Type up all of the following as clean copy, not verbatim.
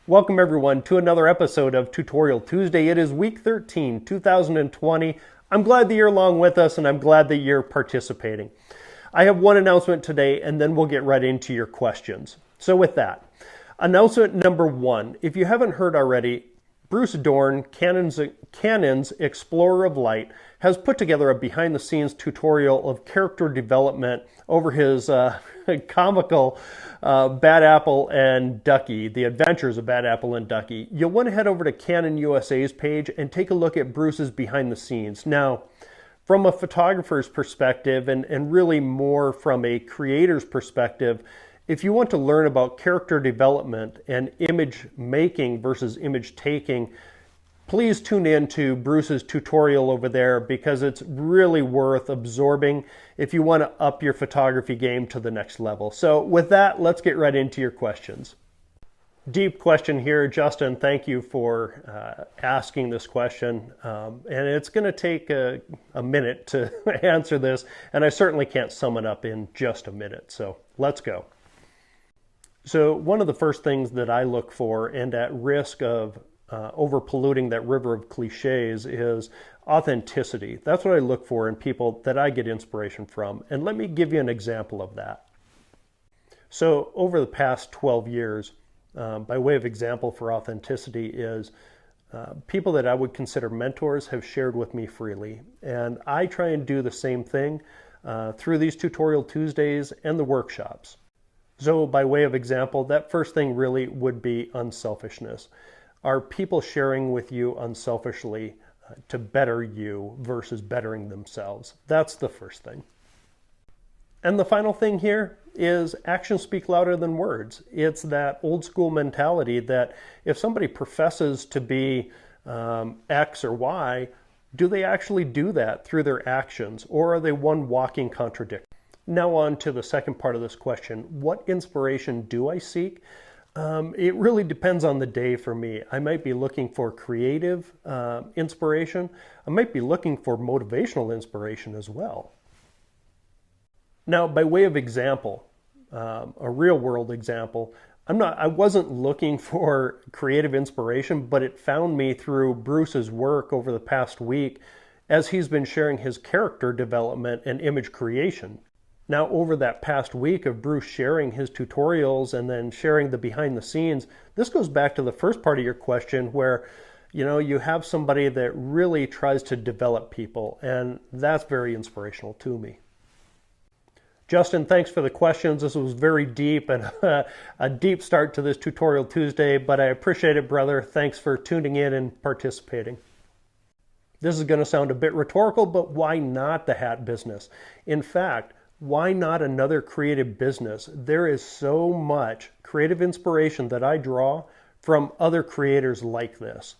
Welcome everyone to another episode of Tutorial Tuesday. It is week 13, 2020. I'm glad that you're along with us and I'm glad that you're participating. I have one announcement today and then we'll get right into your questions. So with that, announcement number one, if you haven't heard already, Bruce Dorn, Canon's Explorer of Light, has put together a behind-the-scenes tutorial of character development over his comical Bad Apple and Ducky, The Adventures of Bad Apple and Ducky. You'll want to head over to Canon USA's page and take a look at Bruce's behind the scenes. Now, from a photographer's perspective and really more from a creator's perspective, if you want to learn about character development and image making versus image taking, please tune in to Bruce's tutorial over there because it's really worth absorbing if you want to up your photography game to the next level. So with that, let's get right into your questions. Deep question here, Justin. Thank you for asking this question. And it's going to take a minute to answer this, and I certainly can't sum it up in just a minute. So let's go. So one of the first things that I look for, and at risk of over polluting that river of cliches, is authenticity. That's what I look for in people that I get inspiration from. And let me give you an example of that. So over the past 12 years, by way of example for authenticity is people that I would consider mentors have shared with me freely. And I try and do the same thing through these Tutorial Tuesdays and the workshops. So by way of example, that first thing really would be unselfishness. Are people sharing with you unselfishly to better you versus bettering themselves? That's the first thing. And the final thing here is actions speak louder than words. It's that old school mentality that if somebody professes to be X or Y, do they actually do that through their actions, or are they one walking contradiction? Now on to the second part of this question. What inspiration do I seek? It really depends on the day for me. I might be looking for creative inspiration. I might be looking for motivational inspiration as well. Now, by way of example, a real world example, I wasn't looking for creative inspiration, but it found me through Bruce's work over the past week as he's been sharing his character development and image creation. Now, over that past week of Bruce sharing his tutorials and then sharing the behind the scenes, this goes back to the first part of your question where, you have somebody that really tries to develop people, and that's very inspirational to me. Justin, thanks for the questions. This was very deep and a deep start to this Tutorial Tuesday, but I appreciate it, brother. Thanks for tuning in and participating. This is going to sound a bit rhetorical, but why not the hat business? In fact, why not another creative business? There is so much creative inspiration that I draw from other creators like this.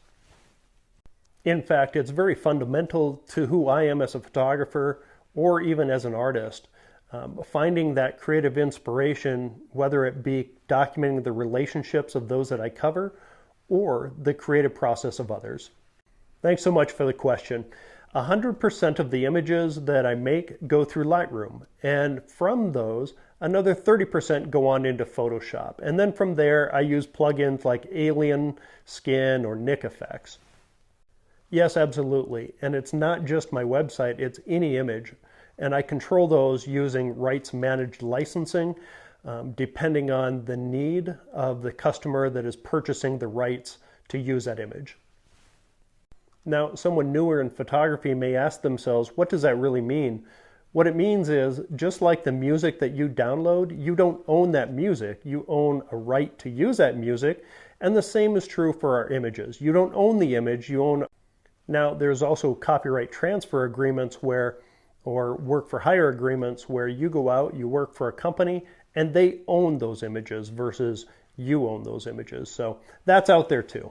In fact, it's very fundamental to who I am as a photographer or even as an artist. Finding that creative inspiration, whether it be documenting the relationships of those that I cover or the creative process of others. Thanks so much for the question. 100% of the images that I make go through Lightroom, and from those, another 30% go on into Photoshop. And then from there, I use plugins like Alien, Skin, or Nik Effects. Yes, absolutely. And it's not just my website, it's any image. And I control those using rights managed licensing, depending on the need of the customer that is purchasing the rights to use that image. Now, someone newer in photography may ask themselves, what does that really mean? What it means is, just like the music that you download, you don't own that music. You own a right to use that music, and the same is true for our images. You don't own the image, you own... Now, there's also copyright transfer agreements or work for hire agreements where you go out, you work for a company, and they own those images versus you own those images. So that's out there too.